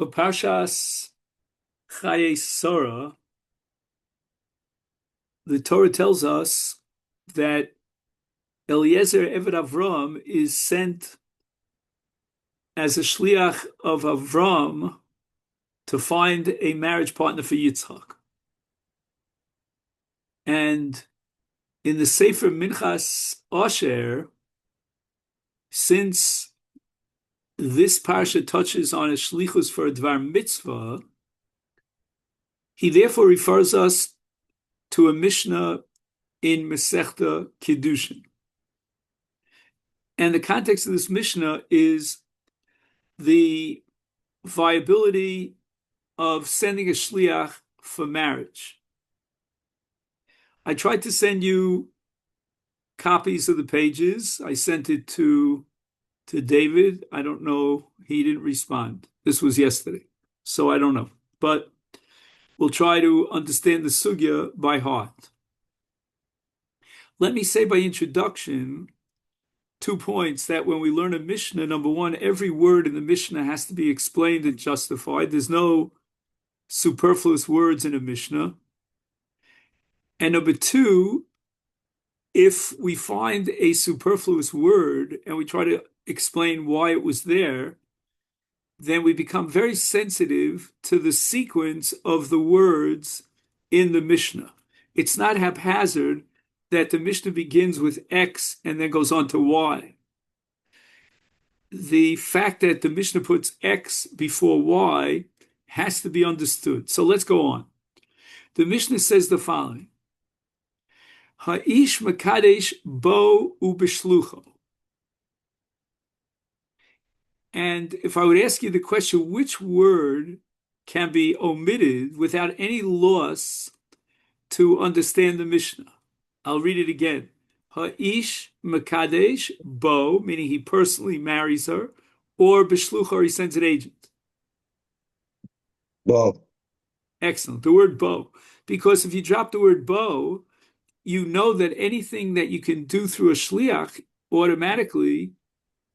Parshas Chaye Sara, the Torah tells us that Eliezer Eved Avram is sent as a shliach of Avram to find a marriage partner for Yitzchak. And in the Sefer Minchas Asher, since this parsha touches on a shlichus for a dvar mitzvah, he therefore refers us to a Mishnah in Masechta Kiddushin. And the context of this Mishnah is the viability of sending a shliach for marriage. I tried to send you copies of the pages. I sent it to David. I don't know. He didn't respond. This was yesterday, so I don't know. But we'll try to understand the sugya by heart. Let me say by introduction 2 points that when we learn a Mishnah, number one, every word in the Mishnah has to be explained and justified. There's no superfluous words in a Mishnah. And number two, if we find a superfluous word and we try to explain why it was there, then we become very sensitive to the sequence of the words in the Mishnah. It's not haphazard that the Mishnah begins with X and then goes on to Y. The fact that the Mishnah puts X before Y has to be understood. So let's go on. The Mishnah says the following: Ha'ish makadesh bo ubeshlucho. And if I would ask you the question, which word can be omitted without any loss to understand the Mishnah? I'll read it again. Ha'ish makadesh bo, meaning he personally marries her, or beshlucho, or he sends an agent. Bo. Excellent. The word bo. Because if you drop the word bo, you know that anything that you can do through a shliach automatically,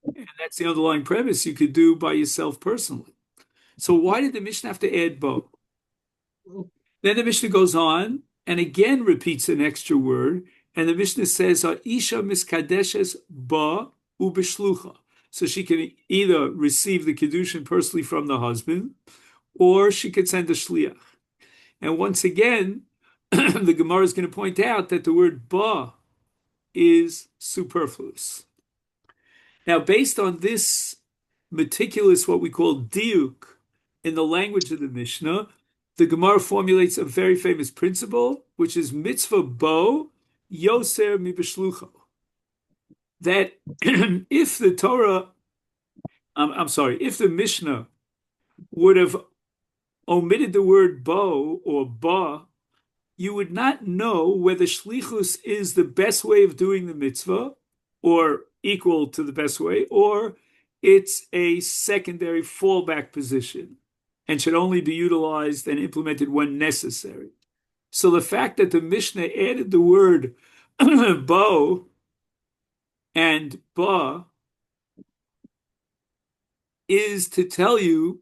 and that's the underlying premise, you could do by yourself personally. So why did the Mishnah have to add bo? Then the Mishnah goes on and again repeats an extra word, and the Mishnah says, Isha miskadeshes ba ubeshlucha. So she can either receive the Kiddushin personally from the husband, or she could send a shliach. And once again, the Gemara is going to point out that the word ba is superfluous. Now, based on this meticulous, what we call diuk, in the language of the Mishnah, the Gemara formulates a very famous principle, which is mitzvah bo yoser mibeshlucho. That if the Torah, if the Mishnah would have omitted the word bo or ba, you would not know whether shlichus is the best way of doing the mitzvah or equal to the best way, or it's a secondary fallback position and should only be utilized and implemented when necessary. So the fact that the Mishnah added the word bo and ba is to tell you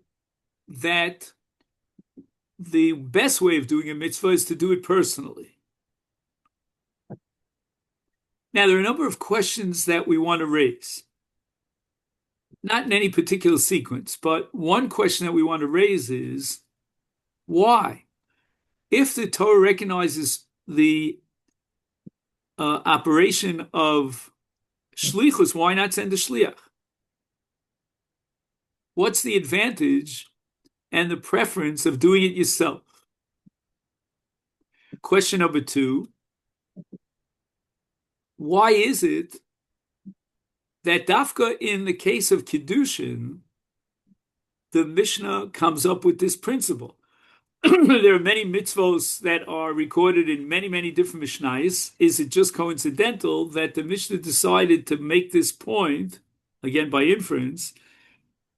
that the best way of doing a mitzvah is to do it personally. Now, there are a number of questions that we want to raise. Not in any particular sequence, but one question that we want to raise is, why? If the Torah recognizes the operation of shlichus, why not send a shliach? What's the advantage and the preference of doing it yourself? Question number two: why is it that dafka in the case of Kiddushin, the Mishnah comes up with this principle? There are many mitzvos that are recorded in many, many different Mishnayos. Is it just coincidental that the Mishnah decided to make this point, again by inference,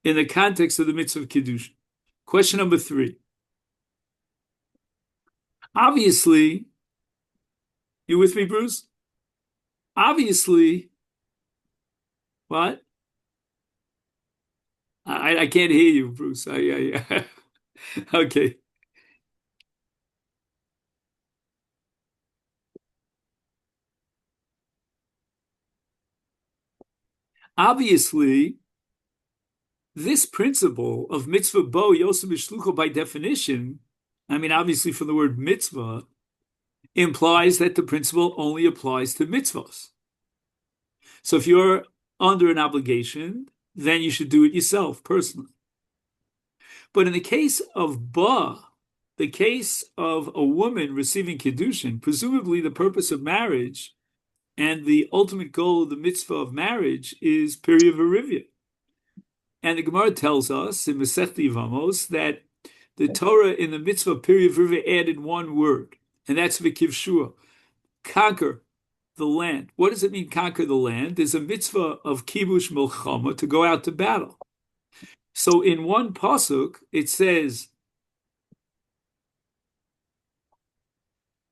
in the context of the mitzvah of Kiddushin? Question number three. Obviously, you with me, Bruce? Obviously, what? I can't hear you, Bruce. Okay. Obviously, this principle of mitzvah bo yosem b'shlucho by definition, I mean, obviously from the word mitzvah, implies that the principle only applies to mitzvahs. So if you're under an obligation, then you should do it yourself personally. But in the case of ba, the case of a woman receiving kiddushin, presumably the purpose of marriage and the ultimate goal of the mitzvah of marriage is period virivia. And the Gemara tells us in Masechta Yevamos that the Torah in the mitzvah period virivia added one word, and that's v'kivshua, conquer the land. What does it mean, conquer the land? There's a mitzvah of kibush milchama, to go out to battle. So in one pasuk, it says,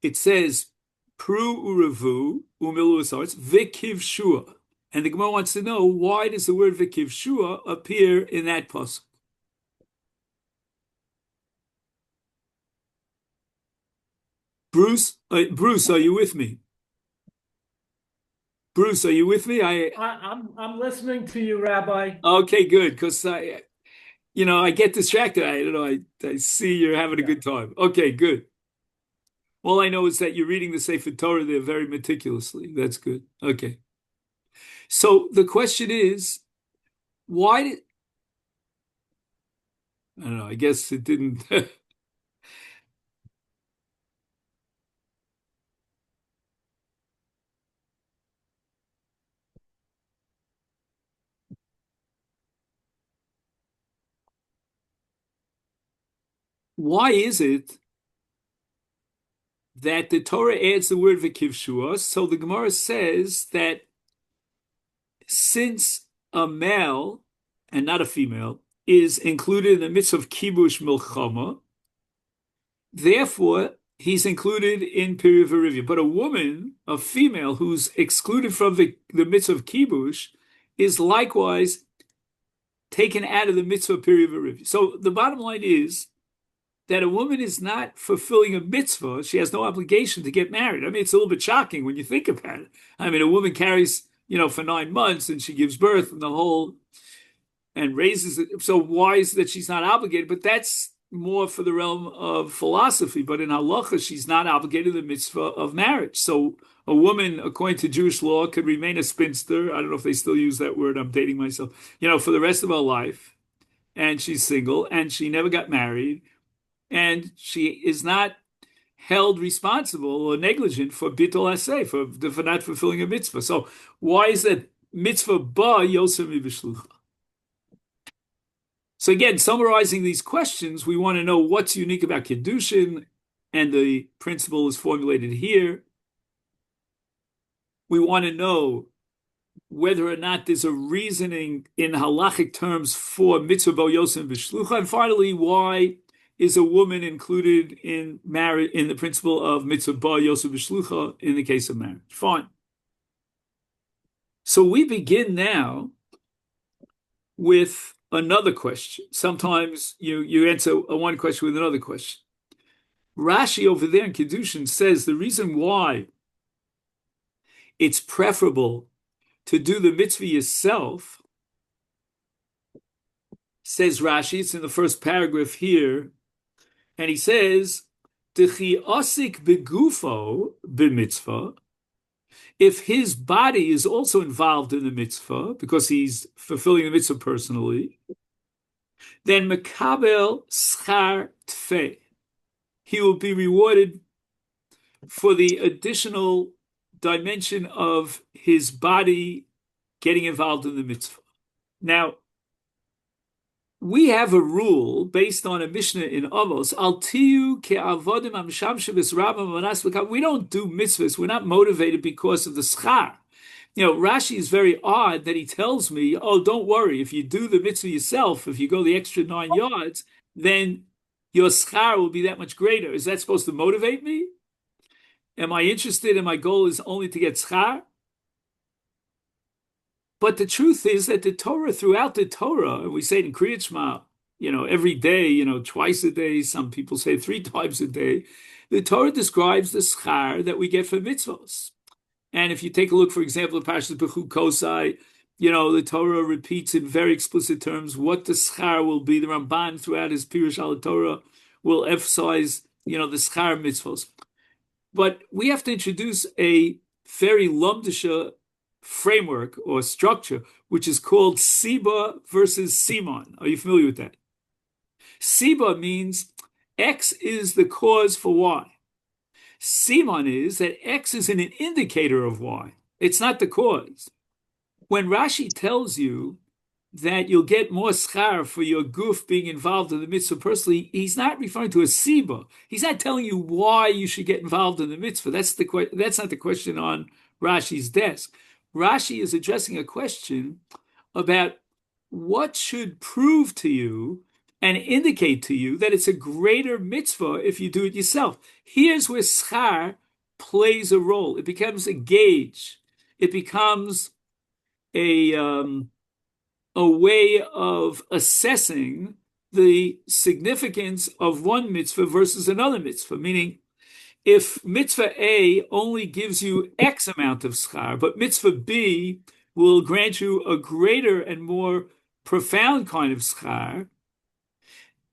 pru uravu umilu asarts v'kivshua. And the Gemara wants to know, why does the word v'kivshua appear in that pasuk? Bruce, are you with me? Bruce, are you with me? I'm listening to you, Rabbi. Okay, good, because I get distracted. I see you're having a good time. Okay, good. All I know is that you're reading the Sefer Torah there very meticulously. That's good. Okay. So the question is, why did I don't know? I guess it didn't. Why is it that the Torah adds the word v'kivshua? So the Gemara says that since a male and not a female is included in the mitzvah of kibush milchama, therefore he's included in period virivia. But a woman, a female who's excluded from the mitzvah of kibush, is likewise taken out of the mitzvah period virivia. So the bottom line is that a woman is not fulfilling a mitzvah. She has no obligation to get married. I mean, it's a little bit shocking when you think about it. I mean, a woman carries, for 9 months and she gives birth and raises it. So why is it that she's not obligated? But that's more for the realm of philosophy. But in halacha, she's not obligated to the mitzvah of marriage. So a woman, according to Jewish law, could remain a spinster. I don't know if they still use that word. I'm dating myself. For the rest of her life. And she's single and she never got married. And she is not held responsible or negligent for bittul aseh, for not fulfilling a mitzvah. So why is that mitzvah ba yosem מבשלוחו? So again, summarizing these questions, we want to know what's unique about kiddushin, and the principle is formulated here. We want to know whether or not there's a reasoning in halachic terms for mitzvah ba yosem מבשלוחו, and finally, why is a woman included in marriage in the principle of mitzvah ba yosem b'shlucha in the case of marriage? Fine. So we begin now with another question. Sometimes you answer one question with another question. Rashi over there in Kiddushin says the reason why it's preferable to do the mitzvah yourself, says Rashi, it's in the first paragraph here, and he says, "Dechi osik begufo b'mitzvah." If his body is also involved in the mitzvah because he's fulfilling the mitzvah personally, then mekabel schar tfei. He will be rewarded for the additional dimension of his body getting involved in the mitzvah. Now, we have a rule based on a Mishnah in Avos. Al tiyu ke'avodim amshamshe b'srabam v'manas v'kam. We don't do mitzvahs. We're not motivated because of the schar. Rashi is very odd that he tells me, "Oh, don't worry. If you do the mitzvah yourself, if you go the extra 9 yards, then your schar will be that much greater." Is that supposed to motivate me? Am I interested, and my goal is only to get schar? But the truth is that the Torah, throughout the Torah, and we say it in Kriyat Shema, every day, twice a day, some people say three times a day, the Torah describes the schar that we get for mitzvos. And if you take a look, for example, at Parshas B'chu Kosai, the Torah repeats in very explicit terms what the schar will be. The Ramban, throughout his Pirush al Torah, will emphasize, the schar mitzvos. But we have to introduce a very Lumdus framework or structure, which is called Siba versus Simon. Are you familiar with that? Siba means X is the cause for Y. Simon is that X is an indicator of Y. It's not the cause. When Rashi tells you that you'll get more schar for your goof being involved in the mitzvah personally, he's not referring to a siba. He's not telling you why you should get involved in the mitzvah. That's not the question on Rashi's desk. Rashi is addressing a question about what should prove to you and indicate to you that it's a greater mitzvah if you do it yourself. Here's where schar plays a role. It becomes a gauge. It becomes a way of assessing the significance of one mitzvah versus another mitzvah, meaning if mitzvah A only gives you X amount of schar, but mitzvah B will grant you a greater and more profound kind of schar,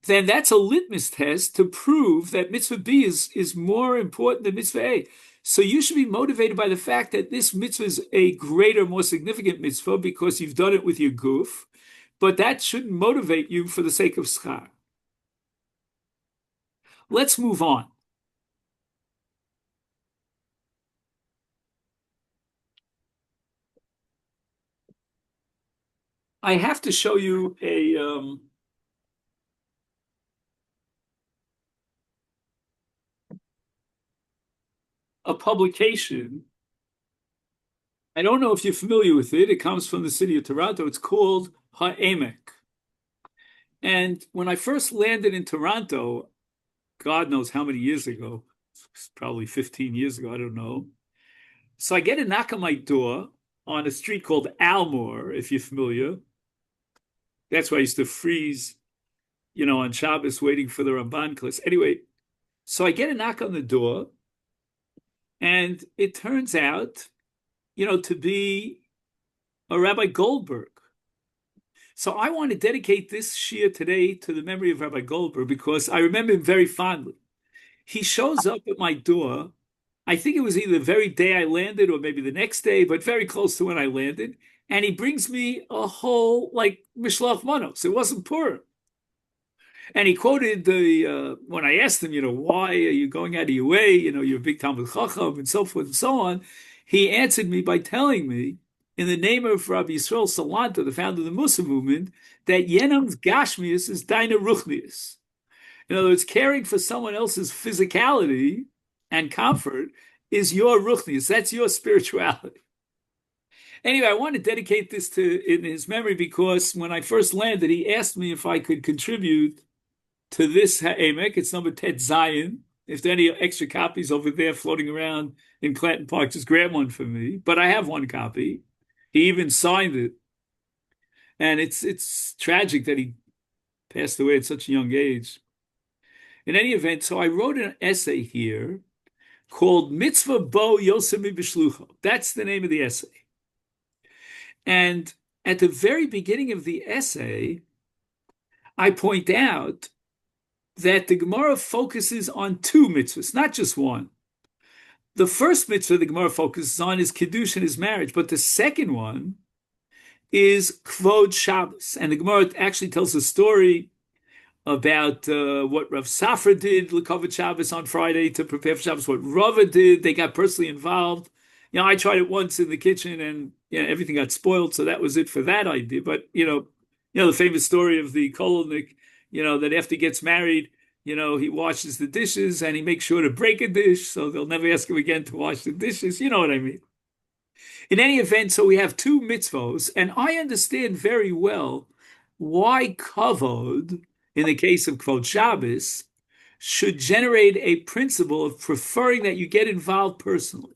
then that's a litmus test to prove that mitzvah B is more important than mitzvah A. So you should be motivated by the fact that this mitzvah is a greater, more significant mitzvah because you've done it with your goof, but that shouldn't motivate you for the sake of schar. Let's move on. I have to show you a publication. I don't know if you're familiar with it. It comes from the city of Toronto. It's called Ha'emek. And when I first landed in Toronto, God knows how many years ago, probably 15 years ago, I don't know. So I get a knock on my door on a street called Almore, if you're familiar. That's where I used to freeze, on Shabbos waiting for the Ramban class. Anyway, so I get a knock on the door, and it turns out, to be a Rabbi Goldberg. So I want to dedicate this shiur today to the memory of Rabbi Goldberg because I remember him very fondly. He shows up at my door. I think it was either the very day I landed or maybe the next day, but very close to when I landed. And he brings me a whole, Mishloach Manos. It wasn't Purim. And he quoted when I asked him, why are you going out of your way? You're a big Talmid Chacham and so forth and so on. He answered me by telling me, in the name of Rabbi Yisrael Salanter, the founder of the Mussar movement, that Yenam's Gashmius is Daina Ruchnius. In other words, caring for someone else's physicality and comfort is your Ruchnius. That's your spirituality. Anyway, I want to dedicate this in his memory because when I first landed, he asked me if I could contribute to this Ha'emek. It's number Tet Zion. If there are any extra copies over there floating around in Clanton Park, just grab one for me. But I have one copy. He even signed it. And it's tragic that he passed away at such a young age. In any event, so I wrote an essay here called Mitzvah Bo Yosem מבשלוחו. That's the name of the essay. And at the very beginning of the essay, I point out that the Gemara focuses on two mitzvahs, not just one. The first mitzvah the Gemara focuses on is Kiddush and his marriage, but the second one is Kvod Shabbos. And the Gemara actually tells a story about what Rav Safra did, L'Kovod Shabbos on Friday to prepare for Shabbos, what Rava did. They got personally involved. I tried it once in the kitchen and everything got spoiled, so that was it for that idea. But, the famous story of the Kolodnik, that after he gets married, he washes the dishes and he makes sure to break a dish, so they'll never ask him again to wash the dishes. You know what I mean? In any event, so we have two mitzvos, and I understand very well why kavod, in the case of Kvod Shabbos, should generate a principle of preferring that you get involved personally.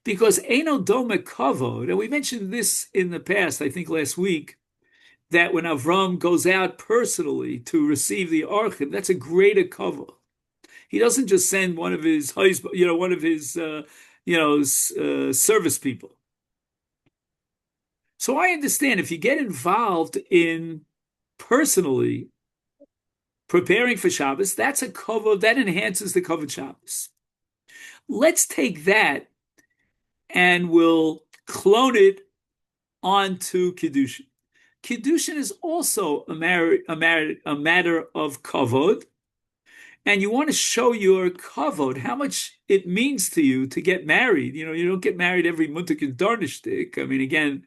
Because Eino Doma Kavod, and we mentioned this in the past, I think last week, that when Avram goes out personally to receive the Archim, that's a greater kavod. He doesn't just send one of his, one of his, service people. So I understand if you get involved in personally preparing for Shabbos, that's a kavod that enhances the kavod Shabbos. Let's take that and we'll clone it onto Kiddushin. Kiddushin is also a matter of kavod, and you want to show your kavod, how much it means to you to get married. You don't get married every muntik and darnishtik. I mean, again,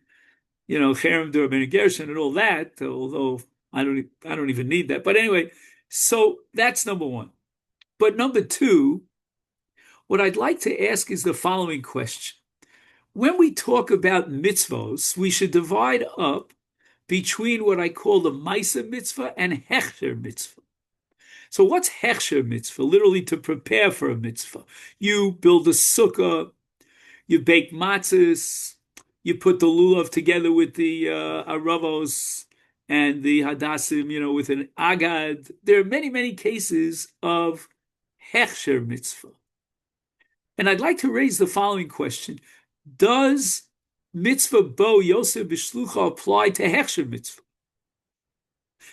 cherem dur ben gershon and all that. Although I don't even need that. But anyway, so that's number one. But number two, what I'd like to ask is the following question: when we talk about mitzvos, we should divide up between what I call the Maisa mitzvah and Hechsher mitzvah. So what's Hechsher mitzvah? Literally to prepare for a mitzvah. You build a sukkah, you bake matzahs, you put the lulav together with the aravos and the hadassim, with an agad. There are many, many cases of Hechsher mitzvah. And I'd like to raise the following question. Does mitzvah bo Yosef Bishlucha apply to Hechsher mitzvah?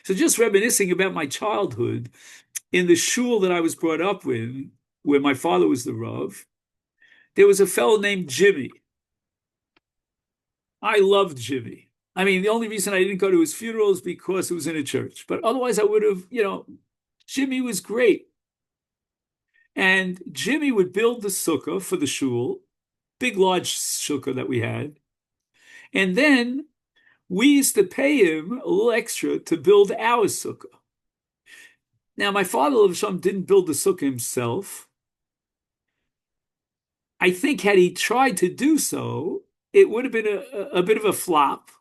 So just reminiscing about my childhood, in the shul that I was brought up with, where my father was the Rav, there was a fellow named Jimmy. I loved Jimmy. I mean, the only reason I didn't go to his funeral is because it was in a church. But otherwise I would have, Jimmy was great. And Jimmy would build the sukkah for the shul, big, large sukkah that we had. And then we used to pay him a little extra to build our sukkah. Now, my father didn't build the sukkah himself. I think had he tried to do so, it would have been a bit of a flop.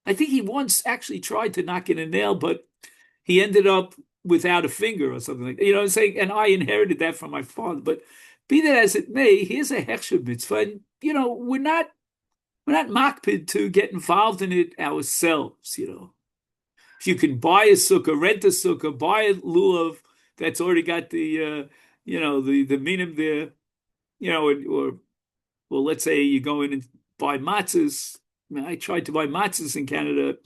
I think he once actually tried to knock in a nail, but he ended up without a finger or something like that. I'm saying, and I inherited that from my father. But be that as it may, here's a Hechsher mitzvah, and we're not makpid to get involved in it ourselves. If you can buy a sukkah, rent a sukkah, buy a lulav that's already got the the minim there, or let's say you go in and buy matzahs. I mean, I tried to buy matzahs in Canada.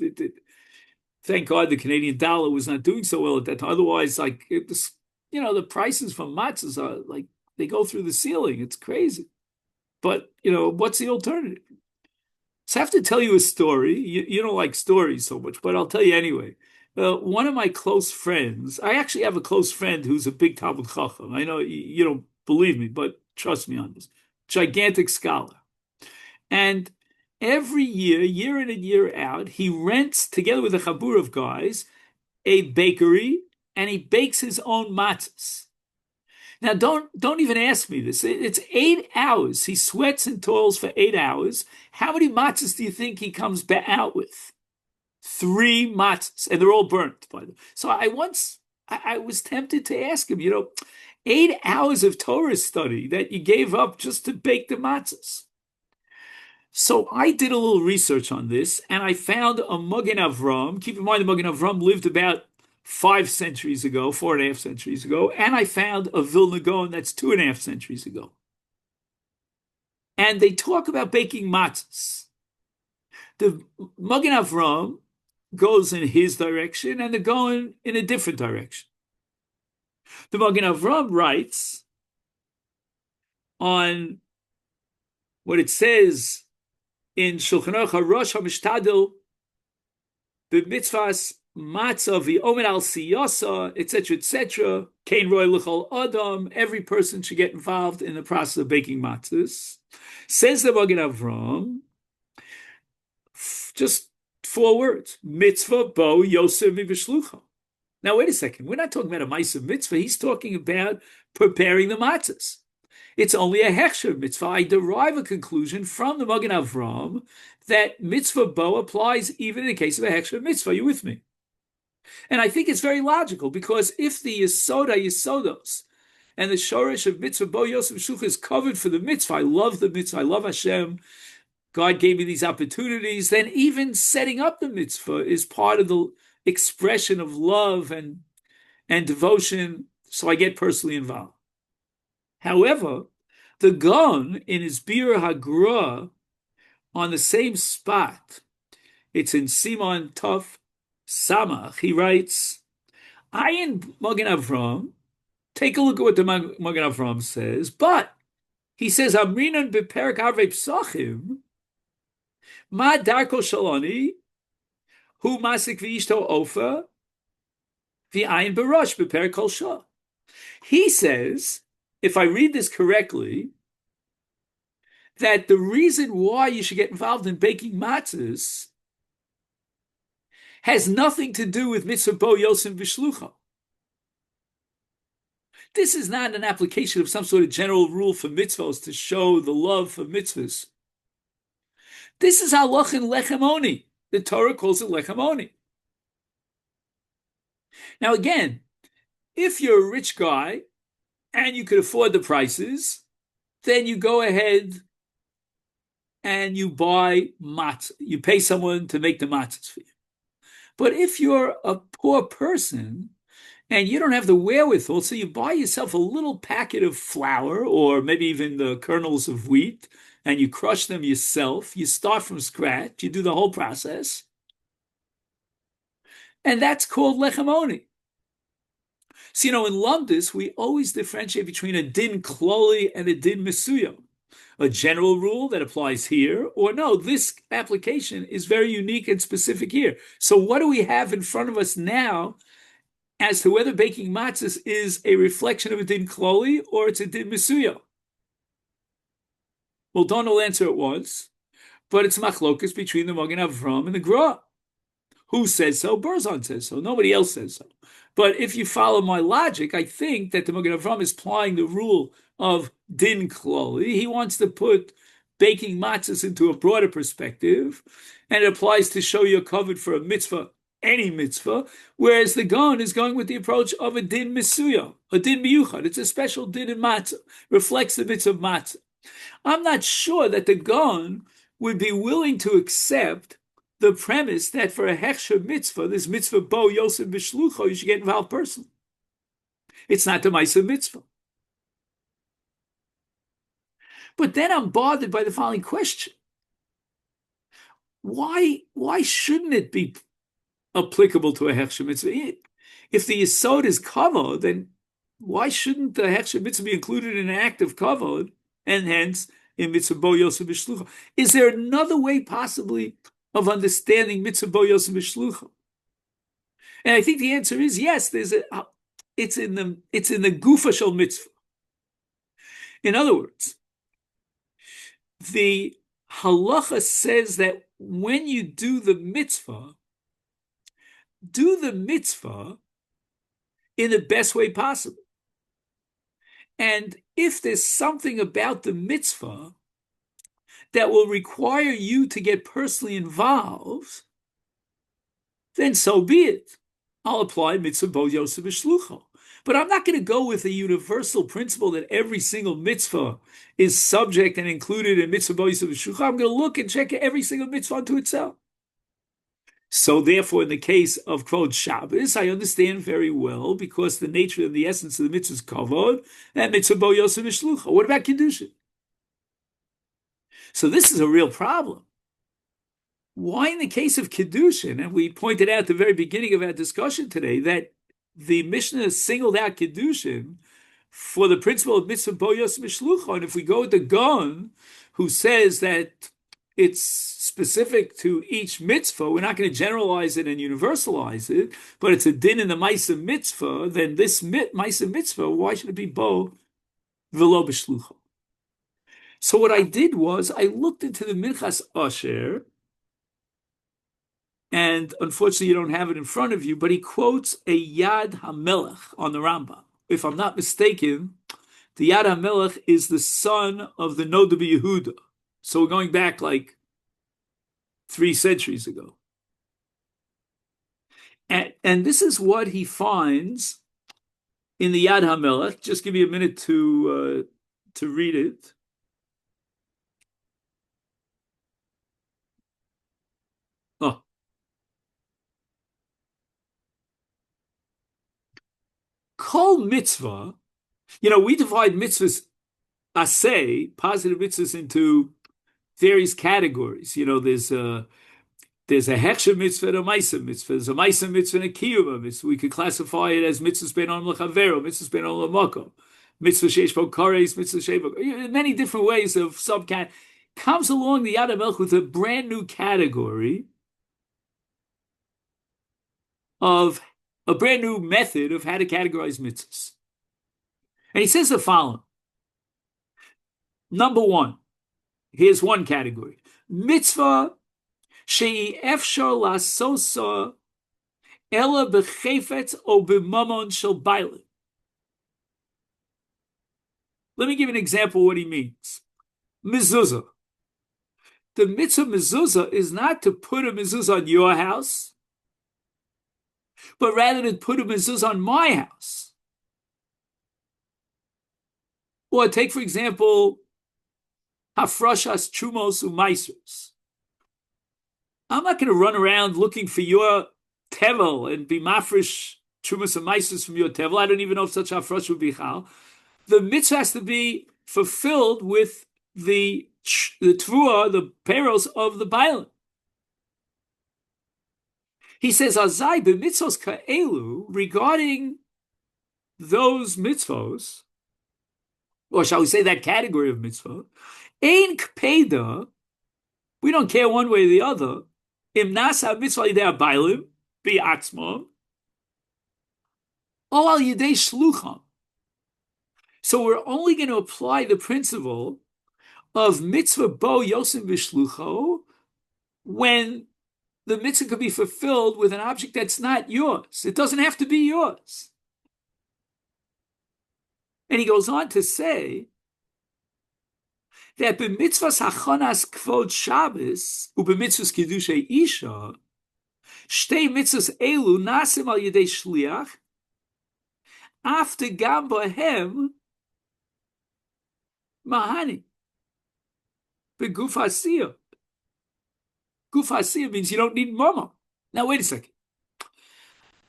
Thank God the Canadian dollar was not doing so well at that time. Otherwise, the prices for matzahs are like they go through the ceiling. It's crazy. But what's the alternative? So I have to tell you a story. You don't like stories so much, but I'll tell you anyway. One of my close friends, I actually have a close friend who's a big Talmud Chacham. I know you don't believe me, but trust me on this. Gigantic scholar. And every year in and year out, he rents, together with a chabur of guys, a bakery, and he bakes his own matzahs. Now, don't even ask me this. It's 8 hours. He sweats and toils for 8 hours. How many matzahs do you think he comes out with? 3 matzahs, and they're all burnt, by the way. So I was tempted to ask him, 8 hours of Torah study that you gave up just to bake the matzahs. So I did a little research on this, and I found a Magen Avram. Keep in mind, the Magen Avram lived about 4.5 centuries ago, and I found a Vilna Gaon that's 2.5 centuries ago. And they talk about baking matzahs. The Magen Avram goes in his direction, and the Gaon in a different direction. The Magen Avram writes on what it says in Shulchan Aruch Rosh HaMishtadel, the mitzvahs matzah v'omer al siyasa, etc., kein roy l'chol adam. Every person should get involved in the process of baking matzahs. Says the Magen Avram, just 4 words: mitzvah bo Yosef מבשלוחו. Now wait a second. We're not talking about a ma'aseh mitzvah. He's talking about preparing the matzahs. It's only a hechsher mitzvah. I derive a conclusion from the Magen Avram that mitzvah bo applies even in the case of a hechsher mitzvah. Are you with me? And I think it's very logical, because if the yisodos and the shorish of mitzvah bo yosef b'shlucha is covered for the mitzvah. I love the mitzvah. I love Hashem. God gave me these opportunities. Then even setting up the mitzvah is part of the expression of love and devotion, so I get personally involved. However, the Gon in his Bir Hagra on the same spot, it's in Simon Tov Samach, he writes, Ayin Magen Avram, take a look at what the Magen Avram says, but he says, Amrinan beperek Arvei Psachim, Ma Darko Shaloni, Hu Masik V'ishto Ofer, V'ayin Barosh beperek Kol Shah. He says, if I read this correctly, that the reason why you should get involved in baking matzahs has nothing to do with mitzvah bo yosem b'shlucha. This is not an application of some sort of general rule for mitzvahs to show the love for mitzvahs. This is halach in lechem oni. The Torah calls it lechem oni. Now again, if you're a rich guy and you could afford the prices, then you go ahead and you buy matzah. You pay someone to make the matzahs for you. But if you're a poor person and you don't have the wherewithal, so you buy yourself a little packet of flour or maybe even the kernels of wheat, and you crush them yourself, you start from scratch, you do the whole process, and that's called lechem oni. So, in Lumdus, we always differentiate between a din kloli and a din mesuya. A general rule that applies here, or no, this application is very unique and specific here. So what do we have in front of us now as to whether baking matzahs is a reflection of a din kloli or it's a din mesuya? Well, Don will answer at once, but it's machlokas between the Magen Avram and the Gra. Who says so? Berzon says so. Nobody else says so. But if you follow my logic, I think that the Magen Avram is applying the rule of din kloli. He wants to put baking matzahs into a broader perspective, and it applies to show you're covered for a mitzvah, any mitzvah, whereas the Gon is going with the approach of a din misuya, a din miyuchad. It's a special din in matzah, reflects the mitzvah of matzah. I'm not sure that the Gon would be willing to accept the premise that for a hechsher mitzvah, this mitzvah bo yosef b'shlucho, you should get involved personally. It's not the ma'aseh mitzvah. But then I'm bothered by the following question. Why shouldn't it be applicable to a hechsher mitzvah? If the yesod is kavod, then why shouldn't the hechsher mitzvah be included in an act of kavod, and hence in mitzvah bo yosef b'shlucha? Is there another way possibly of understanding mitzvah bo yosef b'shlucha? And I think the answer is yes. It's in the gufa shel mitzvah. In other words, the halacha says that when you do the mitzvah in the best way possible. And if there's something about the mitzvah that will require you to get personally involved, then so be it. I'll apply mitzvah bo yosef b'shlucha. But I'm not going to go with a universal principle that every single mitzvah is subject and included in mitzvah bo yosef b'shlucha. I'm going to look and check every single mitzvah unto itself. So therefore, in the case of Kvod Shabbos, I understand very well, because the nature and the essence of the mitzvah is kavod, and mitzvah bo yosef b'shlucha. What about Kiddushin? So this is a real problem. Why in the case of Kiddushin, and we pointed out at the very beginning of our discussion today, that the Mishnah singled out Kiddushin for the principle of mitzvah bo yosef b'shlucha, and if we go with the Gon, who says that it's specific to each mitzvah, we're not going to generalize it and universalize it, but it's a din in the ma'aseh mitzvah, then this ma'aseh mitzvah, why should it be bo v'lo b'shlucha? So what I did was I looked into the Minchas Asher, and unfortunately you don't have it in front of you, but he quotes a Yad HaMelech on the Rambam. If I'm not mistaken, the Yad HaMelech is the son of the Noda B'Yehuda. So we're going back like 3 centuries ago. And this is what he finds in the Yad HaMelech. Just give me a minute to read it. Oh. Kol mitzvah, we divide mitzvahs, aseh, positive mitzvahs, into various categories. There's a hechsher mitzvah and a ma'isa mitzvah. There's a ma'isa mitzvah and a kiyuma mitzvah. We could classify it as mitzvahs ben on l'chavero, mitzvahs ben on l'makom, mitzvah sheish bo kares, mitzvah sheish bo. Many different ways of subcat. Comes along the Yad HaMelech with a brand new category of a brand new method of how to categorize mitzvahs. And he says the following. Number one, here's one category. Mitzvah she'i efshar lasosa ela b'chefetz o b'mamon shel bailim. Let me give an example of what he means. Mezuzah. The mitzvah mezuzah is not to put a mezuzah on your house, but rather to put a mezuzah on my house. Or take, for example, hafrashas trumos u'maisers. I'm not going to run around looking for your tevel and be mafresh trumos and maisers from your tevel. I don't even know if such hafrash would be chal. The mitzvah has to be fulfilled with the tvua, the perils of the bailim. He says, Azai b'mitzvos ka'elu, regarding those mitzvos, or shall we say that category of mitzvah, ein kpeda, we don't care one way or the other, im nasa mitzvah yidei bailim, bi'atzmam, o al yidei shlucham. So we're only going to apply the principle of mitzvah bo yosim b'shlucho when the mitzvah could be fulfilled with an object that's not yours. It doesn't have to be yours. And he goes on to say that b'mitzvahs hachonas kvod Shabbos u'b'mitzvahs kiddushay isha shtei mitzvahs elu nasim al yedei shliach after gam bohem mahani b'guf hasiyah. Guf hasiyah means you don't need mama. Now wait a second.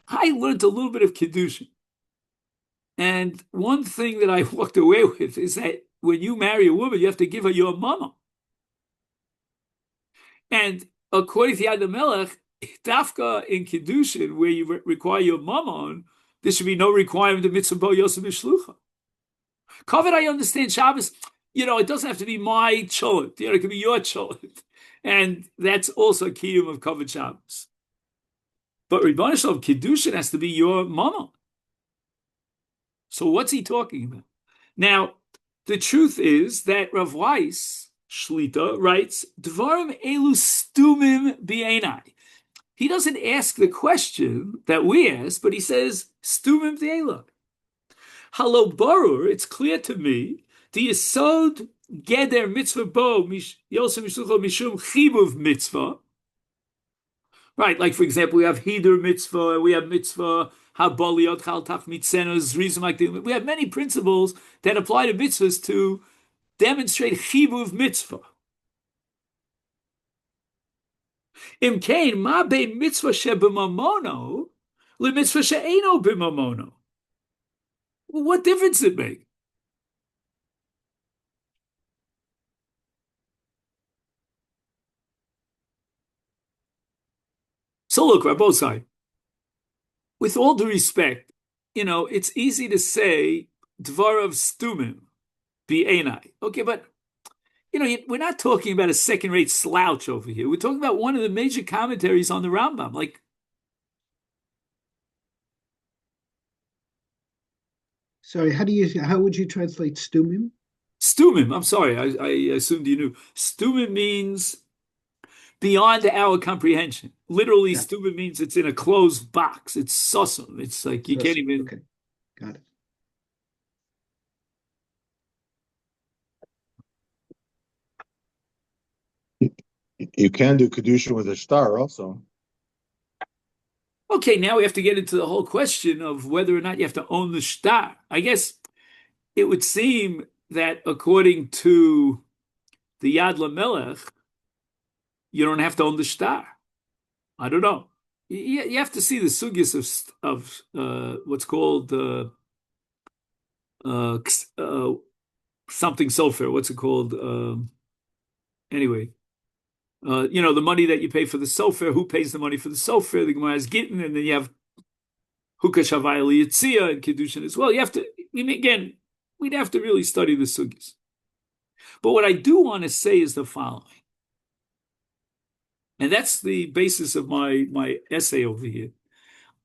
I learned a little bit of Kiddushin. And one thing that I walked away with is that when you marry a woman, you have to give her your mama. And according to Yad HaMelech, dafka in Kiddushin, where you require your mama on, there should be no requirement of mitzvah bo yosem b'shlucha. Covet, I understand Shabbos, it doesn't have to be my cholent. It could be your cholent. And that's also a kiyum of covet Shabbos. But Rebbeinu Shalom, Kiddushin has to be your mama. So what's he talking about? Now, the truth is that Rav Weiss, Shlita, writes, Dvarim elu stumim b'einai. He doesn't ask the question that we ask, but he says, stumim b'einai. Halo barur, it's clear to me, the yesod geder mitzvah bo yosem mishlucho mishum chibuv mitzvah. Right, like for example, we have hidur mitzvah, we have mitzvah haboliot chaltach mitzenos, reason like that. We have many principles that apply to mitzvahs to demonstrate chibuv mitzvah. Imkain ma bein mitzvah shebemamono le mitzvah she'eno b'mamono. Well, what difference does it make? So look, Rabbosai, with all due respect, it's easy to say dvarav stumim b'einai. Okay, but we're not talking about a second-rate slouch over here. We're talking about one of the major commentaries on the Rambam. Sorry, how would you translate stumim? Stumim, I'm sorry, I assumed you knew. Stumim means beyond our comprehension. Literally, stumim means it's in a closed box. It's sussum. It's like you can't even... Okay, got it. You can do Kedusha with a star also. Okay, now we have to get into the whole question of whether or not you have to own the shtar. I guess it would seem that according to the Yad LaMelech, you don't have to own the shtar. I don't know. You have to see the sugyas of what's called something sofer. What's it called? Anyway, the money that you pay for the sofer. Who pays the money for the sofer? The Gemara is Gittin, and then you have Hukah Shavai Liyitzia and Kiddushin as well. You have to. Again, we'd have to really study the sugyas. But what I do want to say is the following. And that's the basis of my essay over here.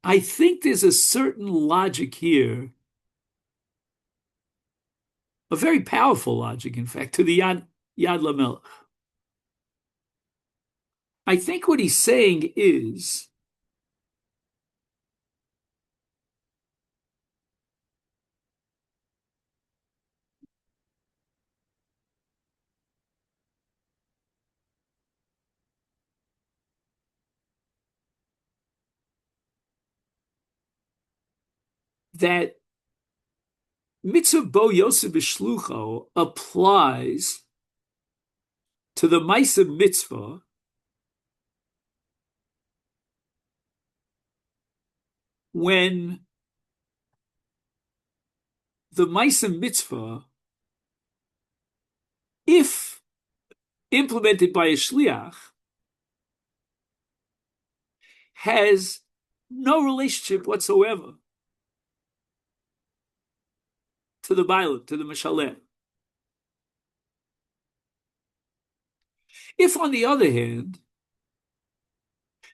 I think there's a certain logic here, a very powerful logic, in fact, to the Yad LaMelech. I think what he's saying is that Mitzvah Bo Yosef B'Shlucho applies to the Maisa Mitzvah when the Maisa Mitzvah, if implemented by a Shliach, has no relationship whatsoever to the Bailam, to the Meshalem. If, on the other hand,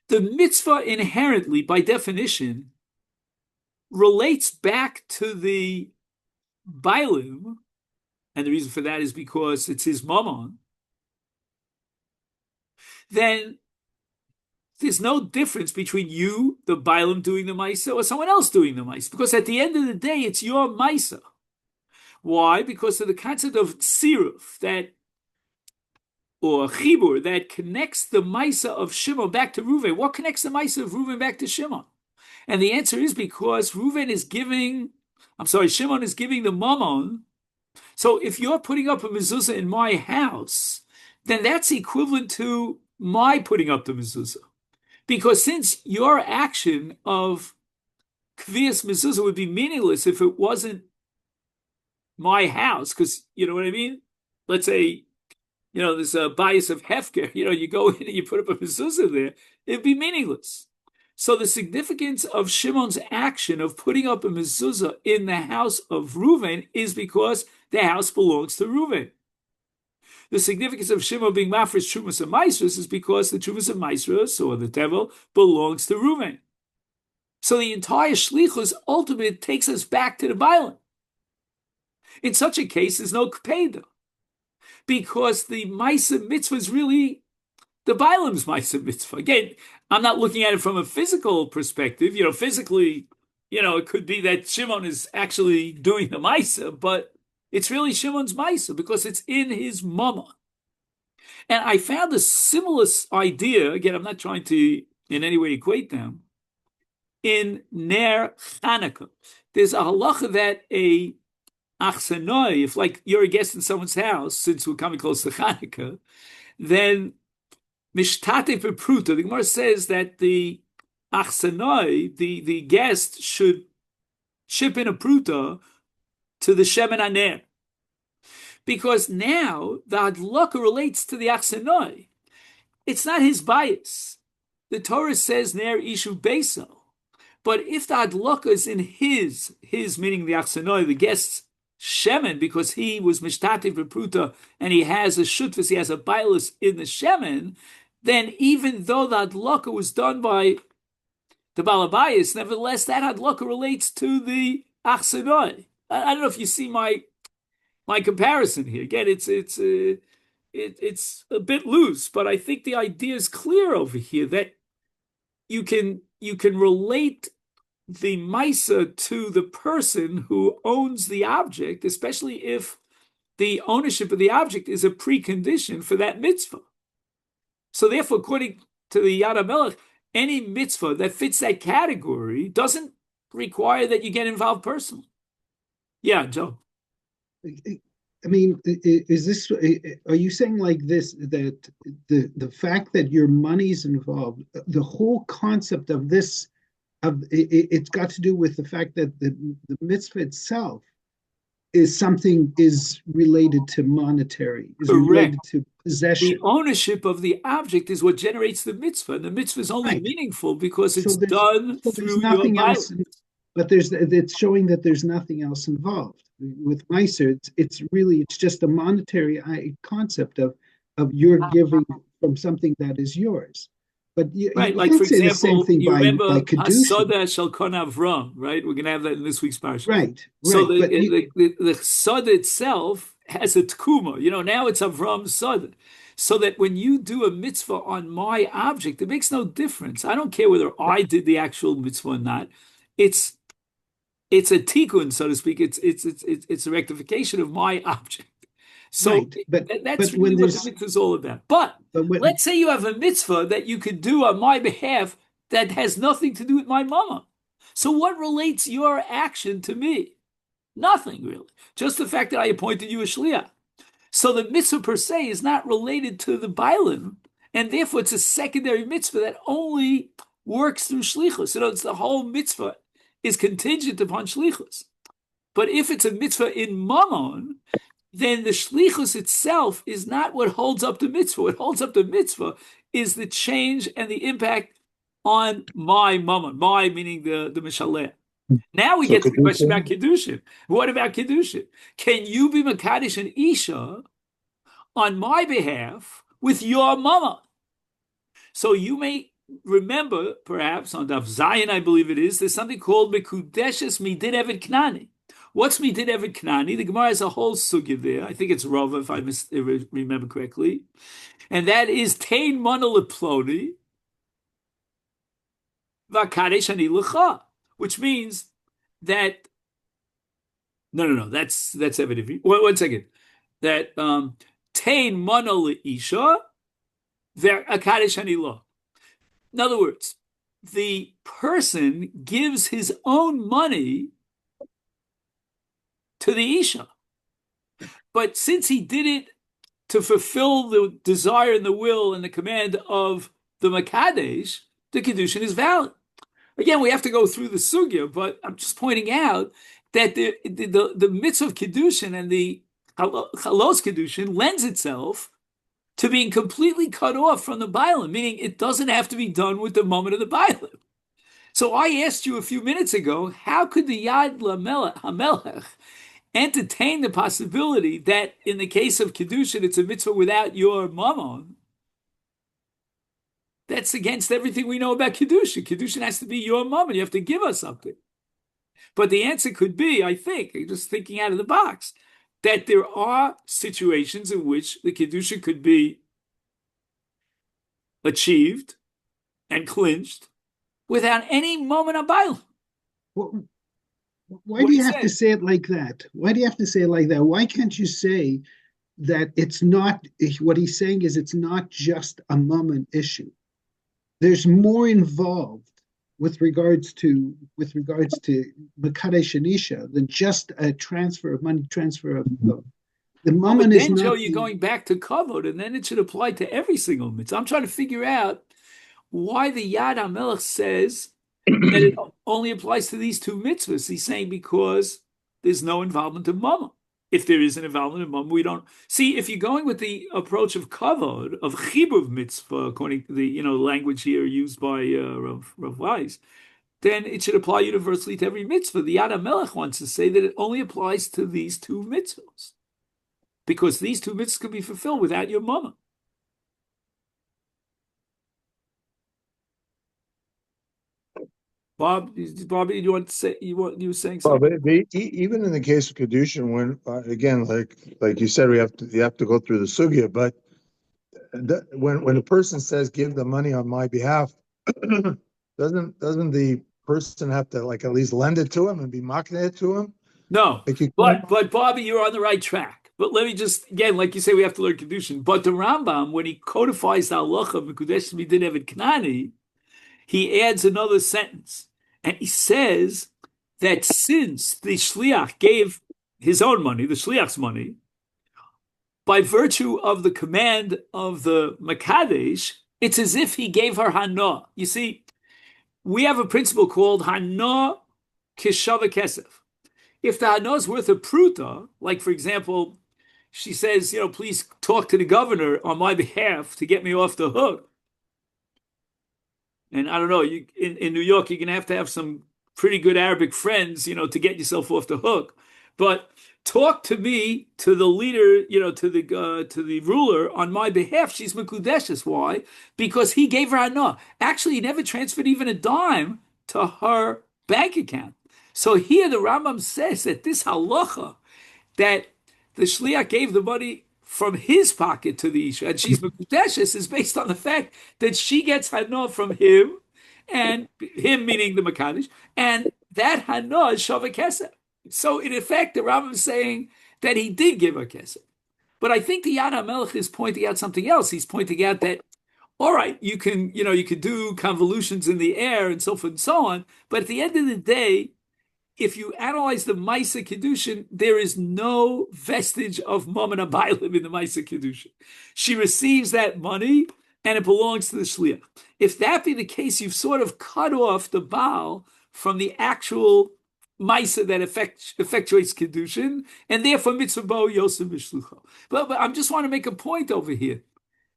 the mitzvah inherently, by definition, relates back to the Bailam, and the reason for that is because it's his mammon, then there's no difference between you, the Bailam, doing the Maisa, or someone else doing the Maisa, because at the end of the day, it's your Maisa. Why? Because of the concept of Siruf, or Chibur, that connects the Maisa of Shimon back to Reuven. What connects the Maisa of Reuven back to Shimon? And the answer is because Shimon is giving the mammon. So if you're putting up a mezuzah in my house, then that's equivalent to my putting up the mezuzah. Because since your action of Kvias mezuzah would be meaningless if it wasn't my house, because you know what I mean? Let's say, there's a bias of Hefker, you go in and you put up a mezuzah there, it'd be meaningless. So the significance of Shimon's action of putting up a mezuzah in the house of Reuven is because the house belongs to Reuven. The significance of Shimon being mafresh Trumas and Maisros is because the Trumas and Maisros, or the devil, belongs to Reuven. So the entire Shlichus ultimately takes us back to the Bailam. In such a case, there's no Kpeda, because the Maisa Mitzvah is really the Bailam's Maisa Mitzvah. Again, I'm not looking at it from a physical perspective. Physically, it could be that Shimon is actually doing the Maisa, but it's really Shimon's Maisa because it's in his mama. And I found a similar idea, again, I'm not trying to in any way equate them, in Ner Chanukah. There's a halacha that a achsanoi, if like you're a guest in someone's house, since we're coming close to Chanukah, then mishtate pepruta, the Gemara says that the achsanoi, the guest, should chip in a pruta to the shemen aner, because now the hadlaka relates to the achsanoi. It's not his bias. The Torah says ner ishu beso, but if the hadlaka is in his meaning the achsanoi, the guest's shemen, because he was mishtativ b'pruta and he has a shutvis, he has a bias in the shemen, then even though the hadlaka was done by the balabayas, nevertheless that hadlaka relates to the achsanoi. I don't know if you see my comparison here. Again, it's a bit loose, but I think the idea is clear over here that you can relate the Maisa to the person who owns the object, especially if the ownership of the object is a precondition for that mitzvah. So therefore, according to the Yad HaMelech, any mitzvah that fits that category doesn't require that you get involved personally. Yeah, Joe. I mean, is this? Are you saying like this that the fact that your money's involved, the whole concept of this, it's got to do with the fact that the mitzvah itself is related to monetary, is Correct. related to possession. The ownership of the object is what generates the mitzvah, and the mitzvah is only meaningful because it's done through your violence. But it's showing that there's nothing else involved. With Meiser, it's just a monetary concept of you're giving from something that is yours. But you like can't for say example, the same thing you by remember kedusha. Hasoda shel kon Avram, right? We're going to have that in this week's parsha. Right. So the Soda itself has a tkuma. Now it's Avram's Soda. So that when you do a mitzvah on my object, it makes no difference. I don't care whether I did the actual mitzvah or not. It's a tikkun, so to speak. It's a rectification of my object. So that's really what the mitzvah is all about. But let's say you have a mitzvah that you could do on my behalf that has nothing to do with my mama. So what relates your action to me? Nothing, really. Just the fact that I appointed you a shliach. So the mitzvah per se is not related to the bailim, and therefore it's a secondary mitzvah that only works through shlichus. It's the whole mitzvah is contingent upon shlichus. But if it's a mitzvah in mammon, then the shlichus itself is not what holds up the mitzvah. What holds up the mitzvah is the change and the impact on my mammon, my meaning the mishaleh. Now we get to the question about Kedushin. What about Kedushin? Can you be Makadosh an Isha on my behalf with your mama? So you may remember, perhaps, on Daf Zayin, I believe it is, there's something called Mekudeshes Midin Evet Knani. What's Midin Evet Knani? The Gemara has a whole sugya there. I think it's Rava, if I remember correctly. And that is Tein Mana Leploni Vakadesh Ani Lecha. Which means that that's evident. One second. That Tein Mana Leisha Vakadesh Ani Lo. In other words, the person gives his own money to the Isha. But since he did it to fulfill the desire and the will and the command of the Makadesh, the Kedushin is valid. Again, we have to go through the sugya, but I'm just pointing out that the mitzvah of Kedushin and the Chalos Kedushin lends itself to being completely cut off from the Bailim, meaning it doesn't have to be done with the moment of the Bailim. So I asked you a few minutes ago, how could the Yad HaMelech entertain the possibility that in the case of Kedushin, it's a mitzvah without your mammon? That's against everything we know about Kedushin. Kedushin has to be your mammon. You have to give us something. But the answer could be, I think, just thinking out of the box, that there are situations in which the Kedushin could be achieved and clinched without any moment of bailim. Why do you have to say it like that? Why do you have to say it like that? Why can't you say that it's not, what he's saying is it's not just a moment issue. There's more involved with regards to Makadesh and Isha than just a transfer of money, the moment is not. Joe, you're going back to kavod, and then it should apply to every single mitzvah. I'm trying to figure out why the Yad HaMelech says that it only applies to these two mitzvahs. He's saying because there's no involvement of mama. If there is an involvement of mama, we don't see. If you're going with the approach of kavod, of chibuv mitzvah, according to the language here used by Rav Weiss, then it should apply universally to every mitzvah. The Yad HaMelech wants to say that it only applies to these two mitzvahs, because these two mitzvahs can be fulfilled without your mama. Bob, you want to say you were saying something? Well, even in the case of Kedushin, when again, like you said, you have to go through the sugya. But when a person says, "Give the money on my behalf," doesn't the person have to at least lend it to him and be mocking it to him? No, but Bobby, you're on the right track. But let me just again, like you say, we have to learn Kedushin. But the Rambam, when he codifies the halacha of Mekudesh Midin Evet Knani, he adds another sentence, and he says that since the shliach gave his own money, the shliach's money, by virtue of the command of the Makadesh, it's as if he gave her hana. You see, we have a principle called hana kishava kesef. If the hana is worth a pruta, like for example, she says, please talk to the governor on my behalf to get me off the hook. And I don't know, in New York, you're going to have some pretty good Arabic friends, to get yourself off the hook. But talk to me, to the leader, to the ruler on my behalf. She's mekudeshes. Why? Because he gave her hana. Actually, he never transferred even a dime to her bank account. So here the Rambam says that this halacha, that the shliach gave the money from his pocket to the isha, and she's mekudeshes, is based on the fact that she gets hana from him, and him meaning the makadosh, and that hana is shava kesef. So in effect, the Rambam is saying that he did give her kesef. But I think the Yad HaMelech is pointing out something else. He's pointing out that, all right, you can do convolutions in the air and so forth and so on, but at the end of the day, if you analyze the Maisa Kedushin, there is no vestige of Mammon Abaylim in the Maisa Kedushin. She receives that money and it belongs to the Shliach. If that be the case, you've sort of cut off the Baal from the actual Maisa that effectuates Kedushin, and therefore Mitzvah Bo Yosef Bishlucho. But I just want to make a point over here.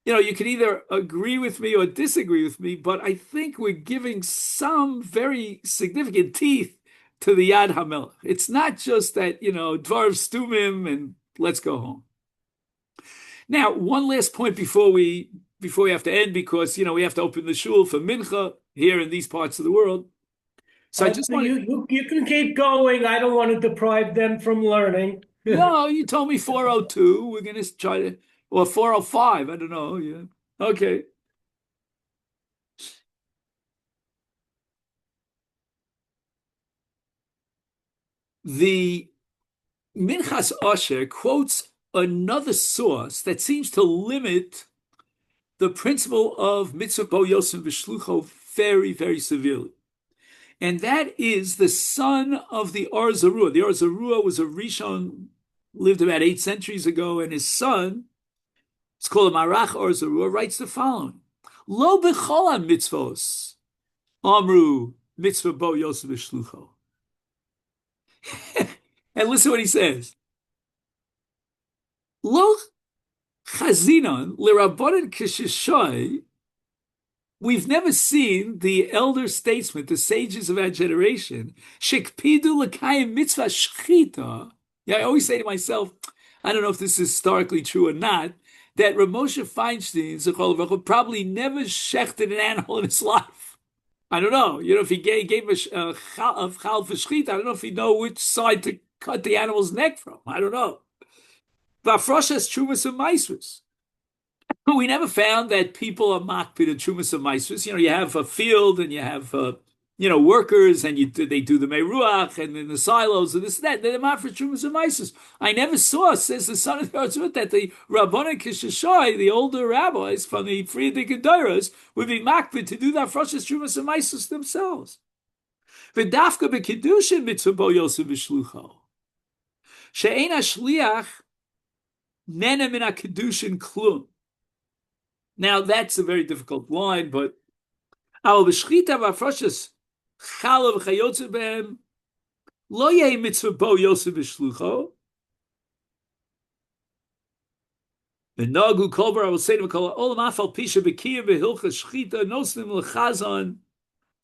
You can either agree with me or disagree with me, but I think we're giving some very significant teeth to the Yad HaMelech. It's not just that, Dvar Stumim and let's go home. Now, one last point before we have to end, because, we have to open the shul for Mincha here in these parts of the world. So I just want you can keep going. I don't want to deprive them from learning. No, you told me 4:02. We're going to try to, or 4:05. I don't know. Yeah. Okay. The Minchas Asher quotes another source that seems to limit the principle of Mitzvah Bo Yosef B'Shlucho very, very severely. And that is the son of the Or Zarua. The Or Zarua was a Rishon, lived about 8 centuries ago, and his son, it's called a Marach Or Zarua, writes the following: Lo b'chol mitzvos amru mitzvah bo Yosef B'Shlucho. And listen what he says. Lo chazinon l'rabbanan k'shishai. We've never seen the elder statesmen, the sages of our generation, shekpidu l'kayim mitzvah shchita. Yeah, I always say to myself, I don't know if this is historically true or not, that Rav Moshe Feinstein probably never shechted an animal in his life. I don't know. If he gave a chal for shchita, I don't know if he know which side to cut the animal's neck from. I don't know. Vafroshas trumas and maisvus. We never found that people are makpid and trumas and maisvus. You have a field and you have workers, and they do the meruach and in the silos and this and that. They're makpid trumas and maisvus. I never saw, says the son of the Arzut, that the Rabbanan Kishashai, the older rabbis from the Frierdiker Doros, would be makpid to do that froshes trumas and maisvus themselves. V'dafka b'kedushin mitzvah bo Yosef B'Shlucho. She'ein hashliach nene min ha'kedushin klum. Now that's a very difficult line, but al b'shchita v'afroshes chala v'chayotze b'hem lo yeh mitzvah bo Yosef B'Shlucho. V'nogu kol bar avoseinu v'kol olam afal pisha b'kiyah b'hilchas shchita nosnim l'chazan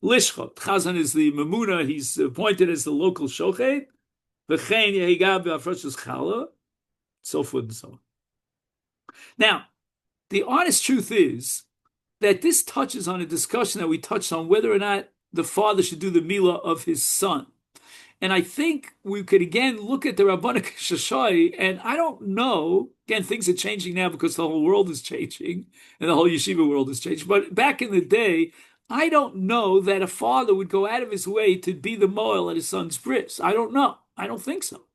lishchot. Chazan is the mamuna. He's appointed as the local shochet. V'chein yehigam v'afroshes chala, so forth and so on. Now, the honest truth is that this touches on a discussion that we touched on whether or not the father should do the milah of his son. And I think we could again look at the Rabbanan Kishashai, and I don't know, again, things are changing now because the whole world is changing and the whole yeshiva world is changing. But back in the day, I don't know that a father would go out of his way to be the moel at his son's bris. I don't know. I don't think so.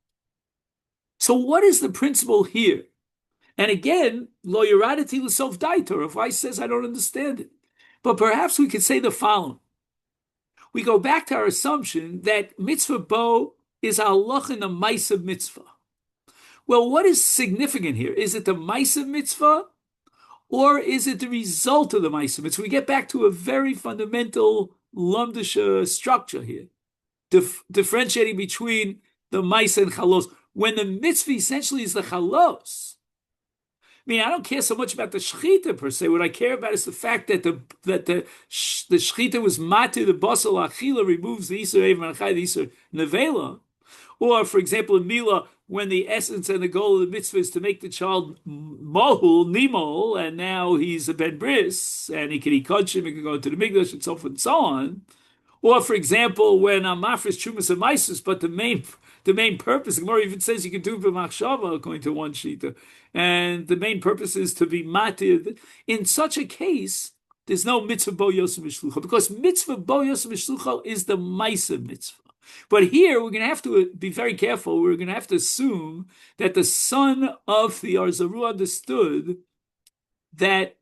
So what is the principle here? And again, lo yiradati l'sof daitor, if I says I don't understand it. But perhaps we could say the following. we go back to our assumption that mitzvah bo is halach in the ma'asav mitzvah. Well, what is significant here? Is it the ma'asav mitzvah, or is it the result of the ma'asav mitzvah? We get back to a very fundamental Lumdus structure here, differentiating between the ma'asav and chalos. When the mitzvah essentially is the chalos, I mean, I don't care so much about the shechita per se. What I care about is the fact that the shechita was mati, the basal achila removes the isur ev manachai, the isur nevela. Or, for example, in Mila, when the essence and the goal of the mitzvah is to make the child mohul, nimol, and now he's a ben bris, and he can eat kodshim, he can go to the mikdash, and so forth and so on. Or, for example, when Amafris Chumas and Maisus, but the main purpose, the Gemara even says you can do it b'machshava according to one shita, and the main purpose is to be matir. In such a case, there's no mitzvah bo yosem b'shlucha, because mitzvah bo yosem b'shlucha is the ma'asav mitzvah. But here we're going to have to be very careful. We're going to have to assume that the son of the Arzaru understood that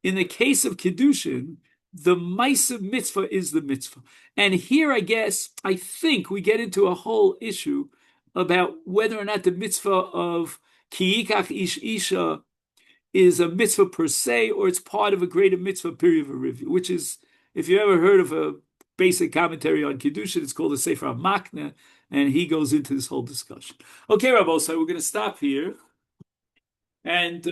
in the case of Kiddushin, the ma'asav mitzvah is the mitzvah. And here, I think we get into a whole issue about whether or not the mitzvah of ki yikach ish isha is a mitzvah per se, or it's part of a greater mitzvah period of review, which is, if you ever heard of a basic commentary on Kiddushin, it's called the Sefer HaMakna, and he goes into this whole discussion. Okay, Rabbi, so we're going to stop here. And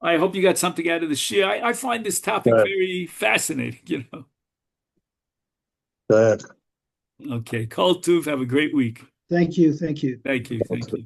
I hope you got something out of the shir. I find this topic very fascinating, you know. Go ahead. Okay, Kol Tuv, have a great week. Thank you. Thank you. Thank you. Thank you.